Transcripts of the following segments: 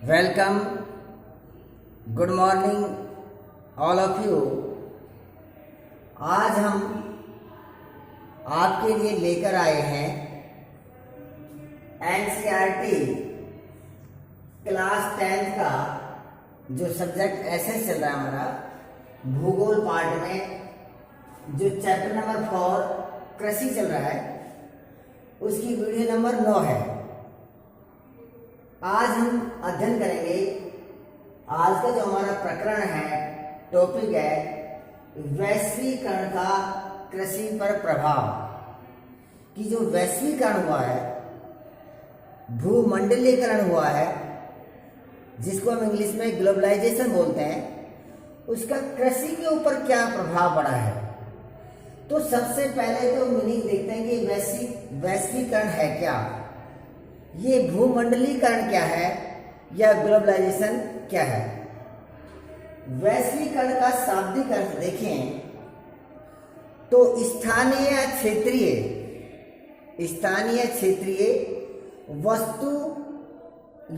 Welcome, good morning all of you. आज हम आपके लिए लेकर आए हैं एनसीईआरटी क्लास 10th का जो सब्जेक्ट ऐसे चल रहा है हमारा भूगोल पार्ट में जो चैप्टर नंबर 4 कृषि चल रहा है, उसकी वीडियो नंबर 9 है। आज हम अध्ययन करेंगे, आज का जो हमारा प्रकरण है, टॉपिक है वैश्वीकरण का कृषि पर प्रभाव। कि जो वैश्वीकरण हुआ है, भूमंडलीकरण हुआ है, जिसको हम इंग्लिश में ग्लोबलाइजेशन बोलते हैं, उसका कृषि के ऊपर क्या प्रभाव पड़ा है। तो सबसे पहले तो मीनिंग देखते हैं कि वैश्वीकरण है क्या, ये भूमंडलीकरण क्या है या ग्लोबलाइजेशन क्या है। वैश्वीकरण का शाब्दिक अर्थ देखें तो स्थानीय क्षेत्रीय वस्तु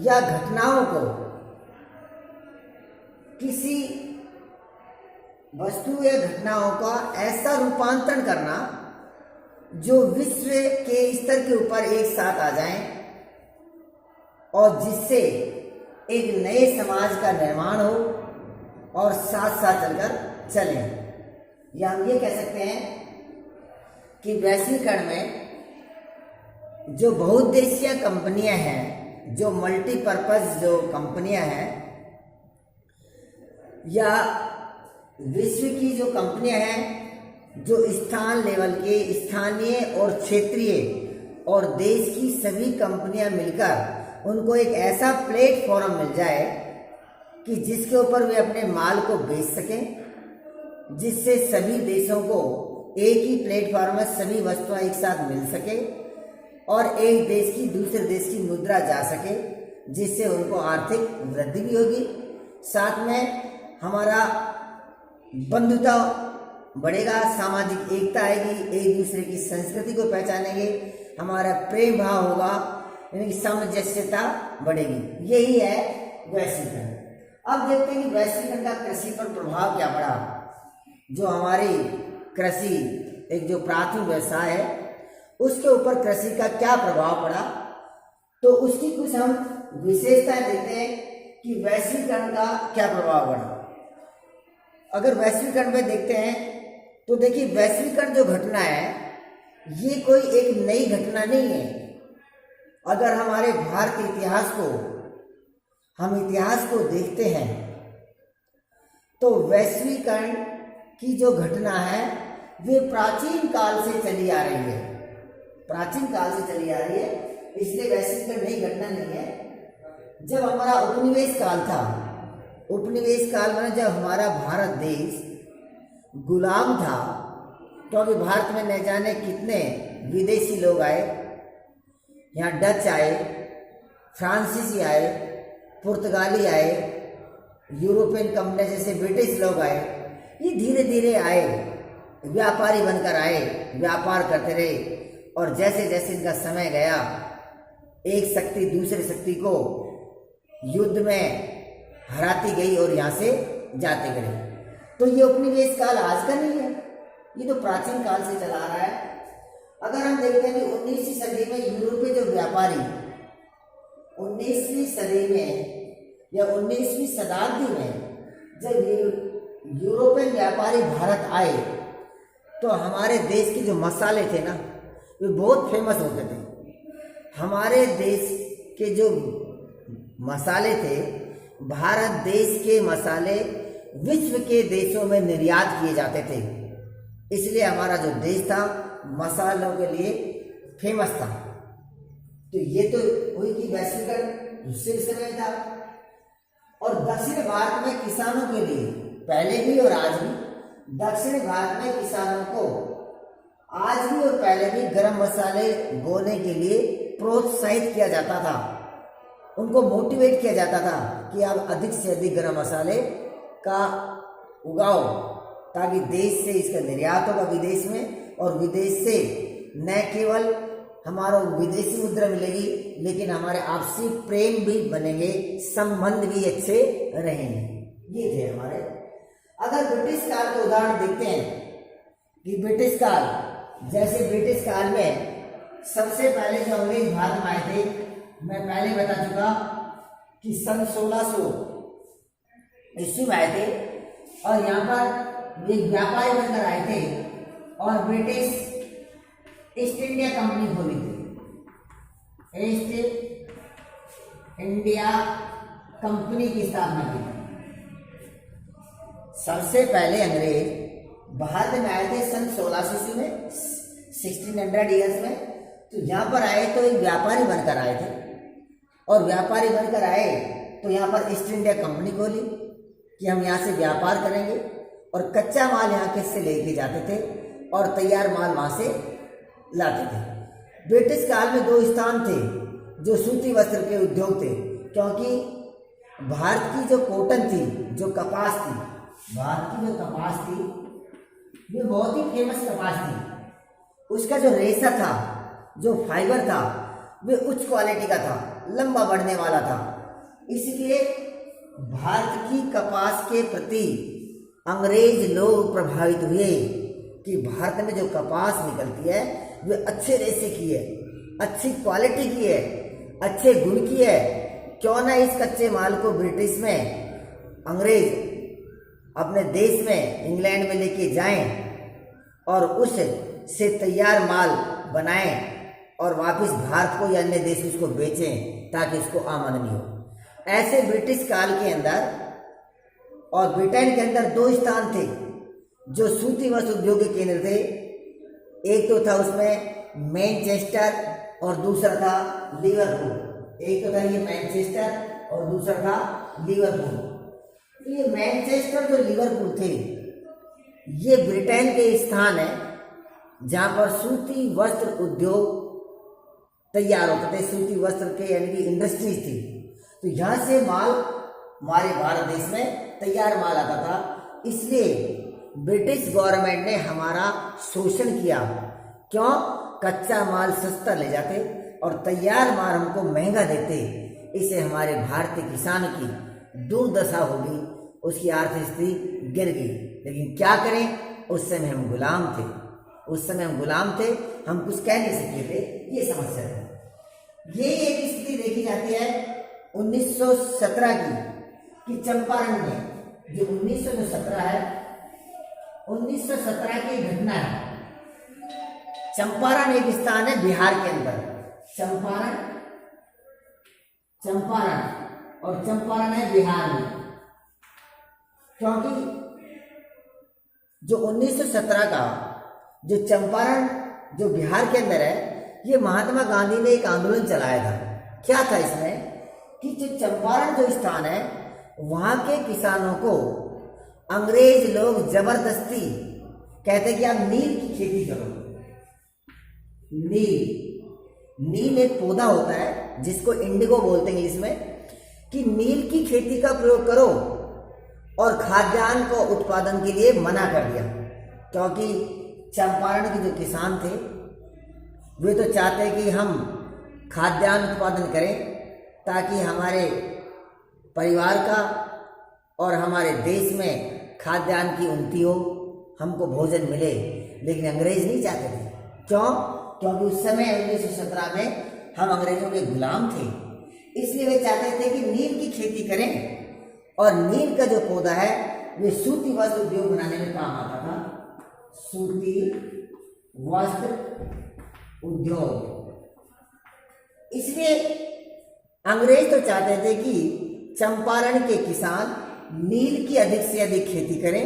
या घटनाओं को, किसी वस्तु या घटनाओं का ऐसा रूपांतरण करना जो विश्व के स्तर के ऊपर एक साथ आ जाएं और जिससे एक नए समाज का निर्माण हो और साथ साथ चलकर चले। या हम ये कह सकते हैं कि वैश्वीकरण में जो बहुउद्देशीय कंपनियां हैं, जो मल्टीपर्पज जो कंपनियां हैं, या विश्व की जो कंपनियां हैं जो स्थान लेवल के स्थानीय और क्षेत्रीय और देश की सभी कंपनियां मिलकर उनको एक ऐसा प्लेटफॉर्म मिल जाए कि जिसके ऊपर वे अपने माल को बेच सकें, जिससे सभी देशों को एक ही प्लेटफॉर्म में सभी वस्तुएं एक साथ मिल सके और एक देश की दूसरे देश की मुद्रा जा सके, जिससे उनको आर्थिक वृद्धि भी होगी, साथ में हमारा बंधुता बढ़ेगा, सामाजिक एकता आएगी, एक दूसरे की संस्कृति को पहचानेंगे, हमारा प्रेम भाव होगा, यानी सामंजस्यता बढ़ेगी। यही है वैश्वीकरण। अब देखते हैं कि वैश्वीकरण का कृषि पर प्रभाव क्या पड़ा। जो हमारी कृषि एक जो प्राथमिक व्यवसाय है, उसके ऊपर कृषि का क्या प्रभाव पड़ा, तो उसकी कुछ हम विशेषताएं देखते हैं कि वैश्वीकरण का क्या प्रभाव पड़ा। अगर वैश्वीकरण में देखते हैं तो देखिए, वैश्वीकरण जो घटना है ये कोई एक नई घटना नहीं है। अगर हमारे भारतीय इतिहास को देखते हैं तो वैश्वीकरण की जो घटना है वे प्राचीन काल से चली आ रही है, इसलिए वैश्वीकरण नई घटना नहीं है। जब हमारा उपनिवेश काल में जब हमारा भारत देश गुलाम था, तो अभी भारत में न जाने कितने विदेशी लोग आए, यहाँ डच आए, फ्रांसीसी आए, पुर्तगाली आए, यूरोपियन कंपनी जैसे ब्रिटिश लोग आए। ये धीरे धीरे आए, व्यापारी बनकर आए, व्यापार करते रहे, और जैसे जैसे इनका समय गया, एक शक्ति दूसरे शक्ति को युद्ध में हराती गई और यहाँ से जाते गए। तो ये उपनिवेश काल आज का नहीं है, ये तो प्राचीन काल से चला आ रहा है। अगर हम देखते हैं कि 19वीं सदी में यूरोपीय जो व्यापारी 19वीं सदी में या 19वीं शताब्दी में जब यूरोपियन व्यापारी भारत आए, तो हमारे देश के जो मसाले थे ना, वे बहुत फेमस होते थे। हमारे देश के जो मसाले थे, भारत देश के मसाले विश्व के देशों में निर्यात किए जाते थे, इसलिए हमारा जो देश था मसालों के लिए फेमस था। तो ये तो हुई कि वैश्वीकरण दूसरे समय था। और दक्षिण भारत में किसानों के लिए, पहले भी और आज भी, दक्षिण भारत में किसानों को आज भी और पहले भी गरम मसाले बोने के लिए प्रोत्साहित किया जाता था, उनको मोटिवेट किया जाता था कि आप अधिक से अधिक गरम मसाले का उगाओ, ताकि देश से इसका निर्यात होगा विदेश में, और विदेश से न केवल हमारा विदेशी मुद्रा मिलेगी, लेकिन हमारे आपसी प्रेम भी बनेंगे, संबंध भी अच्छे रहेंगे। ये थे हमारे। अगर ब्रिटिश काल के उदाहरण देखते हैं कि ब्रिटिश काल, जैसे ब्रिटिश काल में सबसे पहले जो अंग्रेज भारत में आए थे, मैं पहले बता चुका कि सन 1600 ईस्वी में आए थे और यहाँ पर एक व्यापारी बनकर आए थे और ब्रिटिश ईस्ट इंडिया कंपनी खोली थी। ईस्ट इंडिया कंपनी की स्थापना की। सबसे पहले अंग्रेज भारत में आए थे सन 1600 ईस्वी में, 1600 ईयर्स में। तो यहाँ पर आए तो एक व्यापारी बनकर आए थे और व्यापारी बनकर आए तो यहाँ पर ईस्ट इंडिया कंपनी खोली कि हम यहाँ से व्यापार करेंगे और कच्चा माल यहाँ के से लेके जाते थे और तैयार माल वहाँ से लाते थे। ब्रिटिश काल में दो स्थान थे जो सूती वस्त्र के उद्योग थे, क्योंकि भारत की जो कॉटन थी, जो कपास थी, भारत की जो कपास थी ये बहुत ही फेमस कपास थी। उसका जो रेशा था, जो फाइबर था, वे उच्च क्वालिटी का था, लंबा बढ़ने वाला था। इसलिए भारत की कपास के प्रति अंग्रेज लोग प्रभावित हुए कि भारत में जो कपास निकलती है वे अच्छे रेशे की है, अच्छी क्वालिटी की है, अच्छे गुण की है। क्यों ना इस कच्चे माल को ब्रिटिश में अंग्रेज अपने देश में, इंग्लैंड में लेके जाएं और उस से तैयार माल बनाएं और वापस भारत को या अन्य देश उसको बेचें ताकि उसको आमदनी हो। ऐसे ब्रिटिश काल के अंदर और ब्रिटेन के अंदर दो स्थान थे जो सूती वस्त्र उद्योग के केंद्र थे। एक तो था उसमें मैनचेस्टर और दूसरा था लिवरपूल। एक तो था ये मैनचेस्टर और दूसरा था लिवरपूल। तो ये मैनचेस्टर जो लिवरपूल थे ये ब्रिटेन के स्थान है जहाँ पर सूती वस्त्र उद्योग तैयार होते थे, सूती वस्त्र के यानी कि इंडस्ट्रीज थी। तो यहाँ से माल हमारे भारत देश में तैयार माल आता था। इसलिए ब्रिटिश गवर्नमेंट ने हमारा शोषण किया। क्यों? कच्चा माल सस्ता ले जाते और तैयार माल हमको महंगा देते। इससे हमारे भारतीय किसानों की दुर्दशा होगी, उसकी आर्थिक स्थिति गिर गई। लेकिन क्या करें, उस समय हम गुलाम थे, उस समय हम गुलाम थे, हम कुछ कह नहीं सकते थे। ये समस्या है। ये एक स्थिति देखी जाती है 1917 की कि चंपारण में जो 1917 है, 1917 की घटना है। चंपारण एक स्थान है बिहार के अंदर, चंपारण और चंपारण है बिहार में। क्योंकि जो 1917 का जो चंपारण जो बिहार के अंदर है, ये महात्मा गांधी ने एक आंदोलन चलाया था। क्या था इसमें कि जो चंपारण जो स्थान है वहां के किसानों को अंग्रेज लोग जबरदस्ती कहते कि आप नील की खेती करो। नील एक पौधा होता है जिसको इंडिगो बोलते हैं इंग्लिश में, कि नील की खेती का प्रयोग करो और खाद्यान्न को उत्पादन के लिए मना कर दिया। क्योंकि चंपारण के जो किसान थे वे तो चाहते कि हम खाद्यान्न उत्पादन करें ताकि हमारे परिवार का और हमारे देश में खाद्यान्न की उन्नति हो, हमको भोजन मिले। लेकिन अंग्रेज नहीं चाहते थे। क्यों? क्योंकि उस समय 1917 में हम अंग्रेजों के गुलाम थे। इसलिए वे चाहते थे कि नील की खेती करें और नील का जो पौधा है वे सूती वस्त्र उद्योग बनाने में काम आता था। सूती वस्त्र उद्योग। इसलिए अंग्रेज तो चाहते थे कि चंपारण के किसान नील की अधिक से अधिक खेती करें,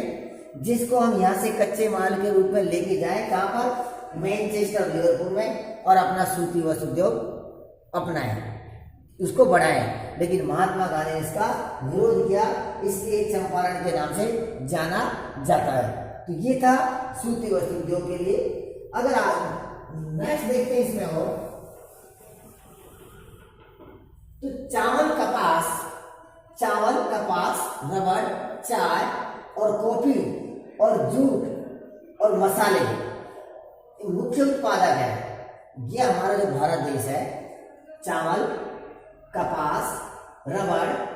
जिसको हम यहाँ से कच्चे माल के रूप में लेके जाएं कहाँ पर, मैनचेस्टर लिवरपूल में, और अपना सूती वस्त्र उद्योग अपनाएं, उसको बढ़ाएं। लेकिन महात्मा गांधी ने इसका विरोध किया, इसलिए चंपारण के नाम से जाना जाता है। तो ये था सूती वस्त्र उद्योग के लिए। अगर आप नेक्स्ट देखते हैं इसमें और तो चावल, कपास, रबड़, चाय और कॉफी और जूट और मसाले मुख्य उत्पादक है ये हमारा जो भारत देश है, चावल, कपास, रबड़,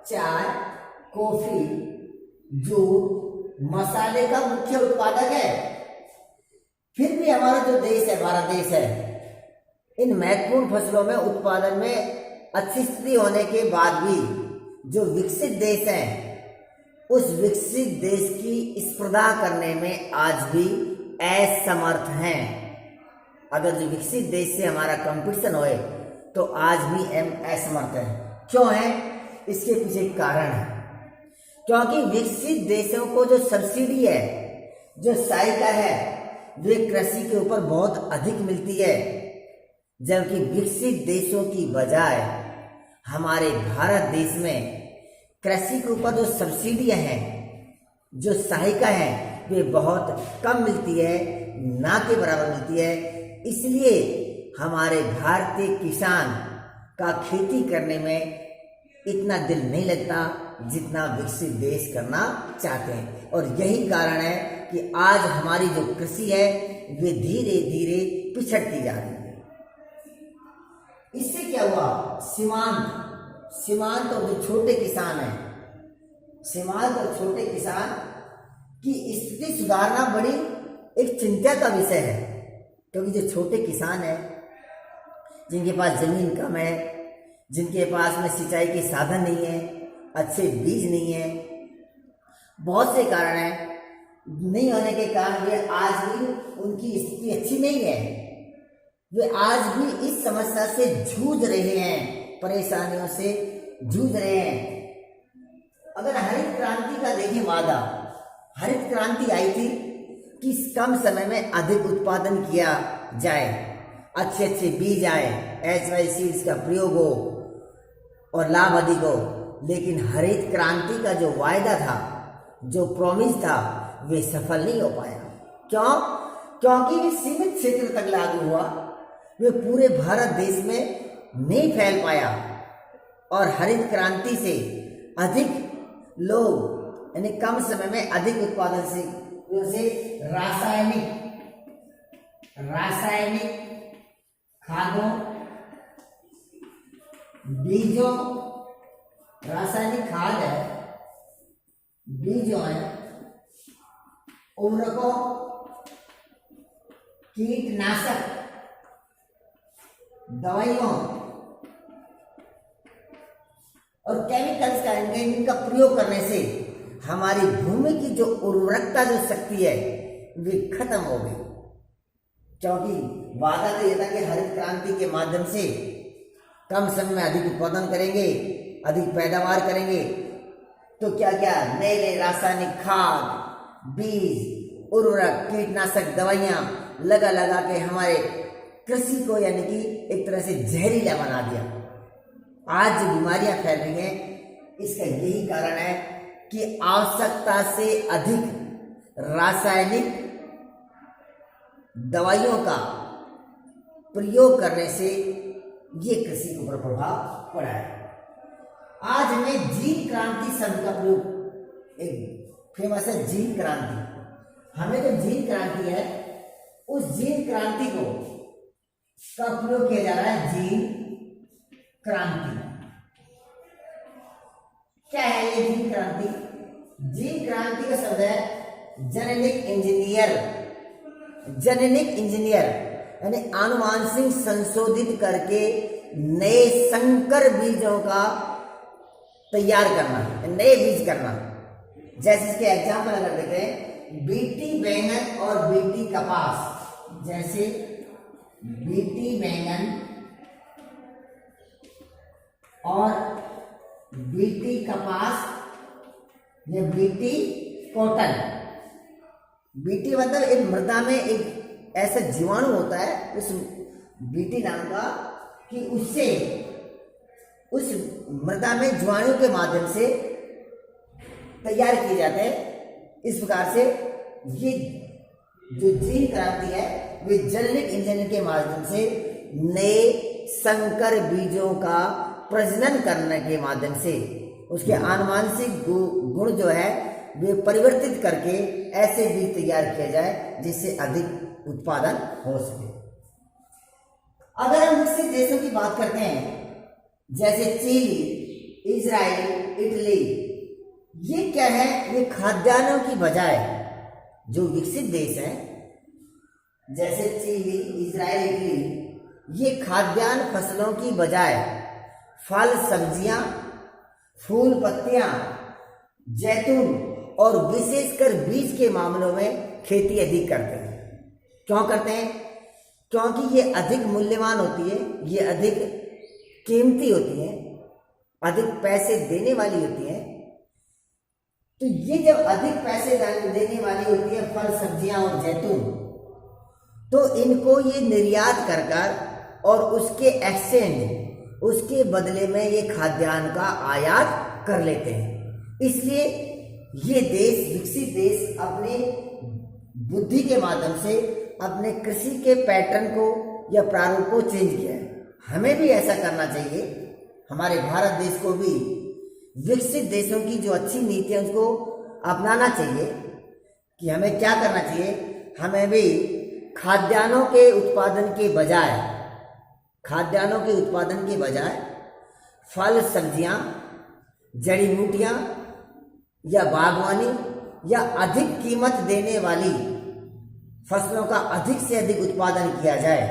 चाय, कॉफी, जूट, मसाले का मुख्य उत्पादक है। फिर भी हमारा जो देश है, भारत देश है, इन महत्वपूर्ण फसलों में उत्पादन में अच्छी स्थिति होने के बाद भी जो विकसित देश हैं, उस विकसित देश की स्पर्धा करने में आज भी असमर्थ हैं। अगर जो विकसित देश से हमारा कंपटीशन होए तो आज भी हम असमर्थ हैं। क्यों है? इसके पीछे एक कारण है। क्योंकि विकसित देशों को जो सब्सिडी है, जो सहायता है, वे कृषि के ऊपर बहुत अधिक मिलती है, जबकि विकसित देशों की बजाय हमारे भारत देश में कृषि के ऊपर जो सब्सिडियां हैं, जो सहायता है, वे बहुत कम मिलती है, ना के बराबर मिलती है। इसलिए हमारे भारतीय किसान का खेती करने में इतना दिल नहीं लगता जितना विकसित देश करना चाहते हैं। और यही कारण है कि आज हमारी जो कृषि है वे धीरे धीरे पिछड़ती जा रही है। इससे क्या हुआ? सीमांत और जो छोटे किसान हैं, सीमांत और छोटे किसान की स्थिति सुधारना बड़ी एक चिंता का विषय है। क्योंकि जो छोटे किसान हैं, जिनके पास जमीन कम है, जिनके पास में सिंचाई के साधन नहीं है, अच्छे बीज नहीं है, बहुत से कारण हैं, नहीं होने के कारण वे आज भी उनकी स्थिति अच्छी नहीं है। वे आज भी इस समस्या से जूझ रहे हैं, परेशानियों से जूझ रहे हैं। अगर हरित क्रांति का देखें वादा, हरित क्रांति आई थी कि कम समय में अधिक उत्पादन किया जाए, अच्छे अच्छे बीज आए, HY सीड्स का प्रयोग हो और लाभ अधिक हो। लेकिन हरित क्रांति का जो वायदा था, जो प्रॉमिस था, वे सफल नहीं हो पाया। क्यों? क्योंकि वे सीमित क्षेत्र तक लागू हुआ, वे पूरे भारत देश में नहीं फैल पाया। और हरित क्रांति से अधिक लोग, यानी कम समय में अधिक उत्पादन से रासायनिक खादों, बीजों, रासायनिक खाद है, बीजों है, उर्वरकों, कीटनाशक दवाइयों और केमिकल्स का, इनका प्रयोग करने से हमारी भूमि की जो उर्वरकता, जो शक्ति है, वे खत्म हो गई। क्योंकि वादा तो यह था कि हरित क्रांति के माध्यम से कम समय में अधिक उत्पादन करेंगे, अधिक पैदावार करेंगे। तो क्या क्या नए नए रासायनिक खाद, बीज, उर्वरक, कीटनाशक दवाइयां लगा लगा के हमारे कृषि को, यानी कि एक तरह से जहरीला बना दिया। आज जो बीमारियां फैल रही हैं, इसका यही कारण है कि आवश्यकता से अधिक रासायनिक दवाइयों का प्रयोग करने से ये कृषि के ऊपर प्रभाव पड़ा है। आज हमें जीन क्रांति शब्द का प्रयोग, एक फेमस है जीन क्रांति। हमें जो जीन क्रांति है, उस जीन क्रांति को का प्रयोग किया जा रहा है, जीन क्रांति। क्या है ये जीन क्रांति? जीन क्रांति का शब्द है जेनेटिक इंजीनियर, यानी आनुवांशिक संशोधित करके नए संकर बीजों का तैयार करना, नए बीज करना। जैसे इसके एग्जाम्पल अगर देखें, बीटी बैंगन और बीटी कपास, जैसे बीटी बैंगन और बीटी कपास या बीटी कॉटन। बीटी मतलब एक मृदा में एक ऐसा जीवाणु होता है उस बीटी नाम का, कि उससे उस मृदा में जीवाणु के माध्यम से तैयार किए जाते हैं। इस प्रकार से ये जो जीन क्रांति है, वे जेनेटिक इंजीनियरिंग के माध्यम से नए संकर बीजों का प्रजनन करने के माध्यम से उसके आनुवांशिक गुण जो है वे परिवर्तित करके ऐसे बीज तैयार किया जाए जिससे अधिक उत्पादन हो सके। अगर हम विकसित देशों की बात करते हैं जैसे चिली, इजराइल, इटली, ये क्या है, ये खाद्यान्नों की बजाय जो विकसित देश हैं जैसे चिली, इजराइल, इटली, ये खाद्यान्न फसलों की बजाय फल, सब्जियां, फूल, पत्तियां, जैतून और विशेषकर बीज के मामलों में खेती अधिक करते हैं। क्यों करते हैं? क्योंकि ये अधिक मूल्यवान होती है, ये अधिक कीमती होती है, अधिक पैसे देने वाली होती है। तो ये जब अधिक पैसे देने वाली होती है फल, सब्जियां और जैतून, तो इनको ये निर्यात कर और उसके एक्सचेंज, उसके बदले में ये खाद्यान्न का आयात कर लेते हैं। इसलिए ये देश, विकसित देश, अपने बुद्धि के माध्यम से अपने कृषि के पैटर्न को या प्रारूप को चेंज किया है। हमें भी ऐसा करना चाहिए। हमारे भारत देश को भी विकसित देशों की जो अच्छी नीति है उसको अपनाना चाहिए कि हमें क्या करना चाहिए। हमें भी खाद्यान्नों के उत्पादन के बजाय फल, सब्जियां, जड़ी बूटियां या बागवानी या अधिक कीमत देने वाली फसलों का अधिक से अधिक उत्पादन किया जाए।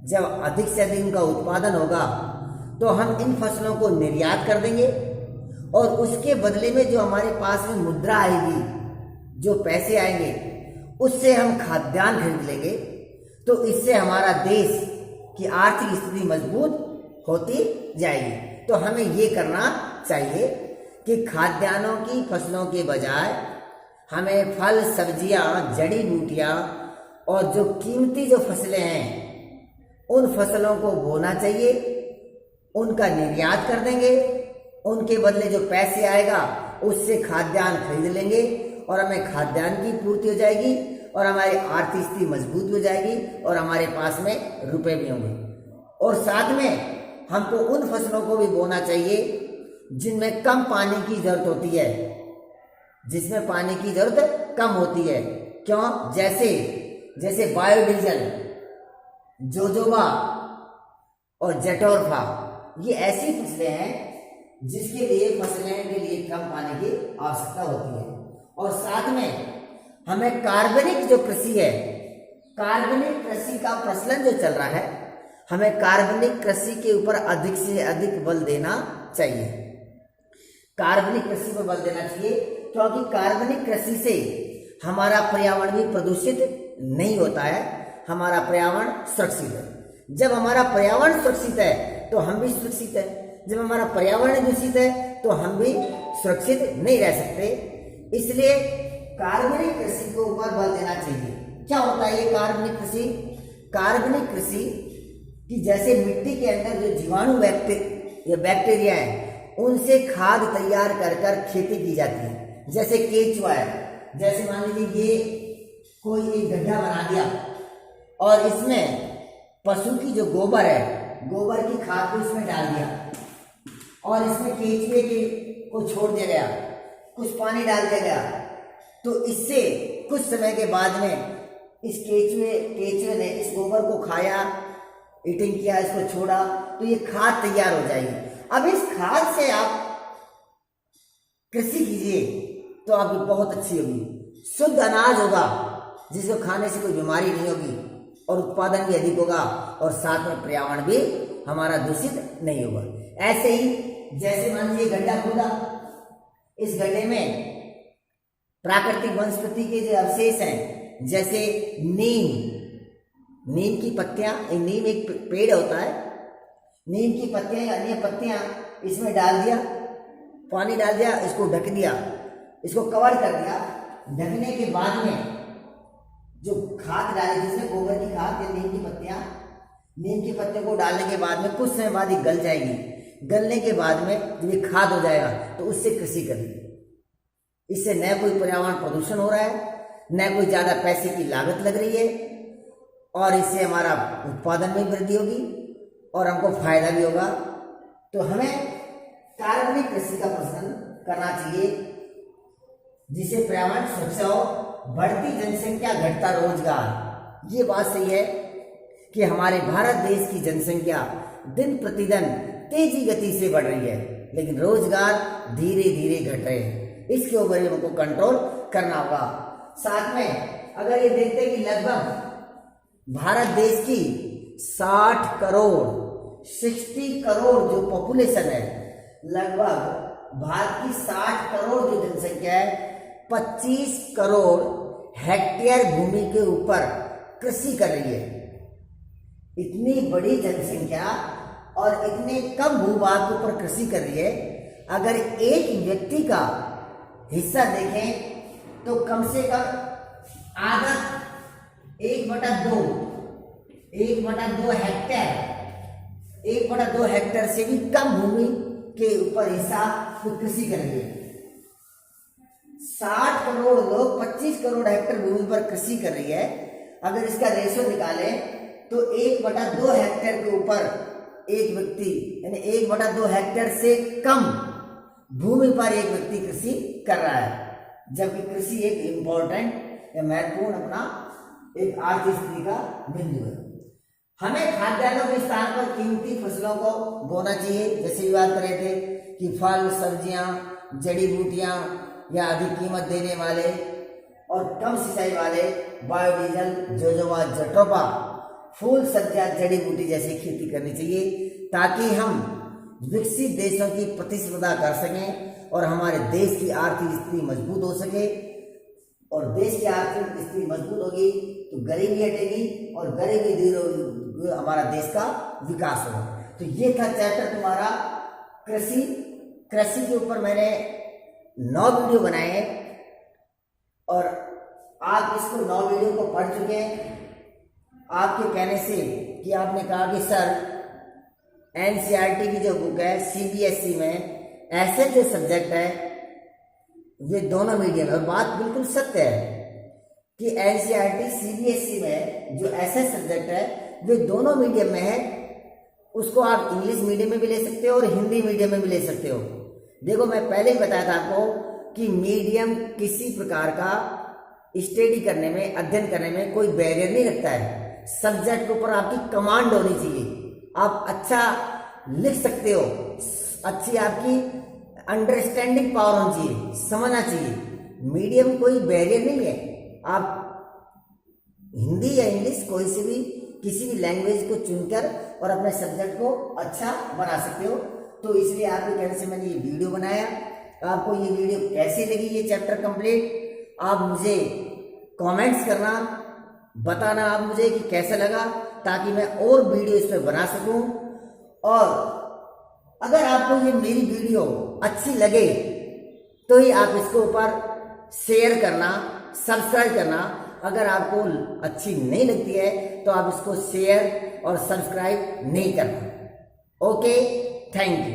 जब अधिक से अधिक इनका उत्पादन होगा तो हम इन फसलों को निर्यात कर देंगे और उसके बदले में जो हमारे पास में मुद्रा आएगी, जो पैसे आएंगे, उससे हम खाद्यान्न खरीद लेंगे। तो इससे हमारा देश की आर्थिक स्थिति मजबूत होती जाएगी। तो हमें ये करना चाहिए कि खाद्यान्नों की फसलों के बजाय हमें फल, सब्जियां, जड़ी बूटियां और जो कीमती जो फसलें हैं उन फसलों को बोना चाहिए, उनका निर्यात कर देंगे, उनके बदले जो पैसे आएगा उससे खाद्यान्न खरीद लेंगे और हमें खाद्यान्न की पूर्ति हो जाएगी और हमारी आर्थिक स्थिति मजबूत हो जाएगी और हमारे पास में रुपए भी होंगे। और साथ में हमको उन फसलों को भी बोना चाहिए जिनमें कम पानी की जरूरत होती है, जिसमें पानी की जरूरत कम होती है। क्यों? जैसे बायोडीजल, जोजोबा और जेटोरफा, ये ऐसी फसलें हैं जिसके लिए फसलें के लिए कम पानी की आवश्यकता होती है। और साथ में हमें कार्बनिक जो कृषि है, कार्बनिक कृषि का प्रचलन जो चल रहा है, हमें कार्बनिक कृषि के ऊपर अधिक से अधिक बल देना चाहिए। कार्बनिक कृषि पर बल देना चाहिए क्योंकि कार्बनिक कृषि से हमारा पर्यावरण भी प्रदूषित नहीं होता है, हमारा पर्यावरण सुरक्षित है। जब हमारा पर्यावरण सुरक्षित है तो हम भी सुरक्षित है। जब हमारा पर्यावरण दूषित है तो हम भी सुरक्षित नहीं रह सकते। इसलिए कार्बनिक कृषि को ऊपर बल देना चाहिए। क्या होता है ये कार्बनिक कृषि? कार्बनिक कृषि कि जैसे मिट्टी के अंदर जो जीवाणु बैक्टीरिया है उनसे खाद तैयार कर खेती की जाती है। जैसे केचुआ है, जैसे मान लीजिए ये कोई एक गड्ढा बना दिया और इसमें पशु की जो गोबर है, गोबर की खाद को इसमें डाल दिया और इसमें केचुए को छोड़ दिया गया, कुछ पानी डाल दिया गया, तो इससे कुछ समय के बाद में इस केचुए ने इस गोबर को खाया, ईटिंग किया, इसको छोड़ा, तो ये खाद तैयार हो जाएगी। अब इस खाद से आप कृषि कीजिए तो आपकी बहुत अच्छी होगी, शुद्ध अनाज होगा जिसको खाने से कोई बीमारी नहीं होगी और उत्पादन भी अधिक होगा और साथ में पर्यावरण भी हमारा दूषित नहीं होगा। ऐसे ही जैसे मान लीजिए गड्ढा खोदा, इस गड्ढे में प्राकृतिक वनस्पति के जो अवशेष हैं, जैसे नीम की पत्तियां, नीम एक पेड़ होता है, नीम की पत्तियां या अन्य पत्तियां इसमें डाल दिया, पानी डाल दिया, इसको ढक दिया, इसको कवर कर दिया। ढकने के बाद में जो खाद डाली, जिसमें गोबर की खाद या नीम की पत्तियों को डालने के बाद में कुछ समय बाद ये गल जाएगी। गलने के बाद में जब ये खाद हो जाएगा तो उससे कृषि करिए। इससे न कोई पर्यावरण प्रदूषण हो रहा है, न कोई ज्यादा पैसे की लागत लग रही है और इससे हमारा उत्पादन में वृद्धि होगी और हमको फायदा भी होगा। तो हमें कार्बनिक कृषि का प्रचलन करना चाहिए जिससे पर्यावरण स्वच्छ हो, बढ़ती जनसंख्या, घटता रोजगार। ये बात सही है कि हमारे भारत देश की जनसंख्या दिन प्रतिदिन तेजी गति से बढ़ रही है, लेकिन रोजगार धीरे धीरे घट रहे हैं। इसके ऊपर हमको कंट्रोल करना होगा। साथ में अगर ये देखते हैं कि लगभग भारत देश की 60 करोड़ जो पॉपुलेशन है, लगभग भारत की 60 करोड़ जो जनसंख्या है, 25 करोड़ हेक्टेयर भूमि के ऊपर कृषि कर रही है। इतनी बड़ी जनसंख्या और इतने कम भूभाग के ऊपर कृषि कर रही है। अगर एक व्यक्ति का हिस्सा देखें तो कम से कम आधा 1/2 हेक्टेयर से भी कम भूमि के ऊपर हिस्सा कृषि कर रही है। 60 करोड़ लोग 25 करोड़ हेक्टेयर भूमि पर कृषि कर रही है। अगर इसका रेशो निकालें तो 1/2 हेक्टेयर के ऊपर एक व्यक्ति, यानी 1/2 हेक्टेयर से कम भूमि पर एक व्यक्ति कृषि कर रहा है, जबकि कृषि एक इम्पोर्टेंट या महत्वपूर्ण अपना एक आर्थिक स्थिति का बिंदु है। हमें खाद्यान्नों के स्थान पर कीमती फसलों को बोना चाहिए। जैसे भी बात कर रहे थे कि फल, सब्जियां, जड़ी बूटियां या अधिक कीमत देने वाले और कम सिंचाई वाले बायोडीजल, जोजोबा, जट्रोफा, फूल, सब्जियां, जड़ी बूटी जैसी खेती करनी चाहिए, ताकि हम विकसित देशों की प्रतिस्पर्धा कर सकें और हमारे देश की आर्थिक स्थिति मजबूत हो सके। और देश की आर्थिक स्थिति मजबूत होगी तो गरीबी हटेगी और गरीबी दूर होगी, हमारा देश का विकास होगा। तो ये था चैप्टर तुम्हारा कृषि। कृषि के ऊपर मैंने 9 वीडियो बनाए हैं और आप इसको 9 वीडियो को पढ़ चुके हैं। आपके कहने से कि आपने कहा कि सर एनसीईआरटी की जो बुक है सीबीएसई में ऐसे जो सब्जेक्ट है ये दोनों मीडियम है, और बात बिल्कुल सत्य है कि एनसीईआरटी सीबीएसई में जो ऐसे सब्जेक्ट है वे दोनों मीडियम में है। उसको आप इंग्लिश मीडियम में भी ले सकते हो और हिंदी मीडियम में भी ले सकते हो। देखो मैं पहले ही बताया था आपको कि मीडियम किसी प्रकार का स्टडी करने में, अध्ययन करने में कोई बैरियर नहीं रखता है। सब्जेक्ट के ऊपर आपकी कमांड होनी चाहिए, आप अच्छा लिख सकते हो, अच्छी आपकी अंडरस्टैंडिंग पावर होनी चाहिए, समझना चाहिए। मीडियम कोई बैरियर नहीं है। आप हिंदी या इंग्लिश कोई से भी किसी भी लैंग्वेज को चुनकर और अपने सब्जेक्ट को अच्छा बना सकते हो। तो इसलिए आपके कहने से मैंने ये वीडियो बनाया। आपको ये वीडियो कैसी लगी, ये चैप्टर कंप्लीट, आप मुझे कमेंट्स करना, बताना आप मुझे कि कैसा लगा, ताकि मैं और वीडियो इस पर बना सकूं। और अगर आपको ये मेरी वीडियो अच्छी लगे तो ही आप इसके ऊपर शेयर करना, सब्सक्राइब करना। अगर आपको अच्छी नहीं लगती है तो आप इसको शेयर और सब्सक्राइब नहीं करना। Okay, thank you.